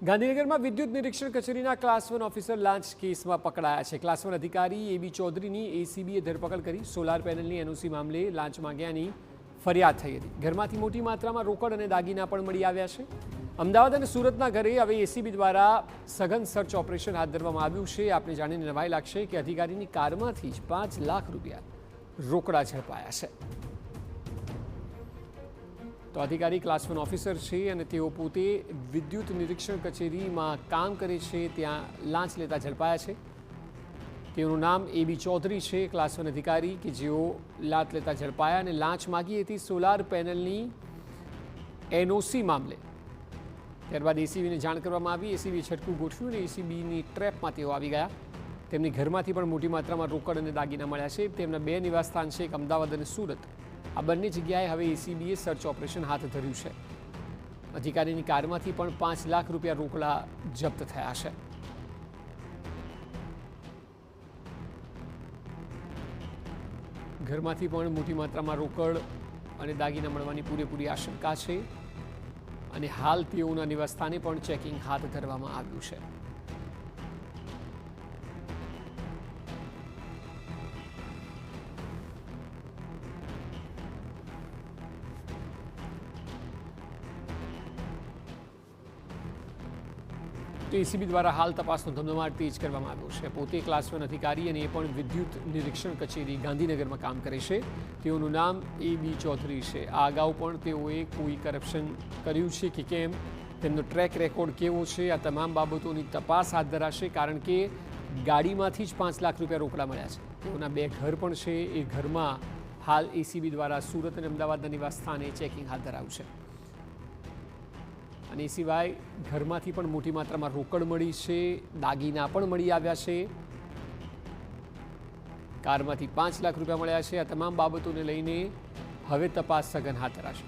ગાંધીનગરમાં વિદ્યુત નિરીક્ષણ કચેરીના ક્લાસ 1 ઓફિસર લાંચ કેસમાં પકડાયા છે। ક્લાસ 1 અધિકારી એબી ચૌધરીની એસીબીએ ધરપકડ કરી સોલાર પેનલની એનઓસી મામલે લાંચ માંગ્યાની ફરિયાદ થઈ હતી। ઘરમાંથી મોટી માત્રામાં રોકડ અને દાગીના પણ મળી આવ્યા છે। અમદાવાદ અને સુરતના ઘરે હવે એસીબી દ્વારા સઘન સર્ચ ઓપરેશન હાથ ધરવામાં આવ્યું છે। આપને જાણીને નવાઈ લાગશે કે અધિકારીની કારમાંથી જ 5 લાખ રૂપિયા રોકડા ઝડપાયા છે। તો અધિકારી ક્લાસ 1 ઓફિસર છે અને તેઓ પોતે વિદ્યુત નિરીક્ષણ કચેરીમાં કામ કરે છે, ત્યાં લાંચ લેતા ઝડપાયા છે। તેઓનું નામ એબી ચૌધરી છે, ક્લાસ 1 અધિકારી કે જેઓ લાંચ લેતા ઝડપાયા અને લાંચ માગી હતી સોલાર પેનલની એનઓસી મામલે। ત્યારબાદ એસીબીને જાણ કરવામાં આવી। એસીબીએ છટકું ગોઠવ્યું અને એસીબીની ટ્રેપમાં તેઓ આવી ગયા। તેમની ઘરમાંથી પણ મોટી માત્રામાં રોકડ અને દાગીના મળ્યા છે। તેમના 2 નિવાસસ્થાન છે, એક અમદાવાદ અને સુરત। આ બંને જગ્યાએ હવે એસીબીએ સર્ચ ઓપરેશન હાથ ધર્યું છે। અધિકારીની કારમાંથી પણ 5 લાખ રૂપિયા રોકડા જપ્ત થયા છે। ઘરમાંથી પણ મોટી માત્રામાં રોકડ અને દાગીના મળવાની પૂરેપૂરી આશંકા છે અને હાલ તેઓના નિવાસસ્થાને પણ ચેકિંગ હાથ ધરવામાં આવ્યું છે। તો એસીબી દ્વારા હાલ તપાસનો ધમધમાટ તેજ કરવામાં આવ્યો છે। પોતે ક્લાસ 1 અધિકારી અને એ પણ વિદ્યુત નિરીક્ષણ કચેરી ગાંધીનગરમાં કામ કરે છે। તેઓનું નામ એબી ચૌધરી છે। આ અગાઉ પણ તેઓએ કોઈ કરપ્શન કર્યું છે કે કેમ, તેમનો ટ્રેક રેકોર્ડ કેવો છે, આ તમામ બાબતોની તપાસ હાથ ધરાશે, કારણ કે ગાડીમાંથી જ 5 લાખ રૂપિયા રોકડા મળ્યા છે। તેઓના 2 ઘર પણ છે। એ ઘરમાં હાલ એસીબી દ્વારા સુરત અને અમદાવાદના નિવાસસ્થાને ચેકિંગ હાથ ધરાયું છે અને એ સિવાય ઘરમાંથી પણ મોટી માત્રામાં રોકડ મળી છે, દાગીના પણ મળી આવ્યા છે, કારમાંથી 5 લાખ રૂપિયા મળ્યા છે। આ તમામ બાબતોને લઈને હવે તપાસ સઘન હાથ ધરાશે।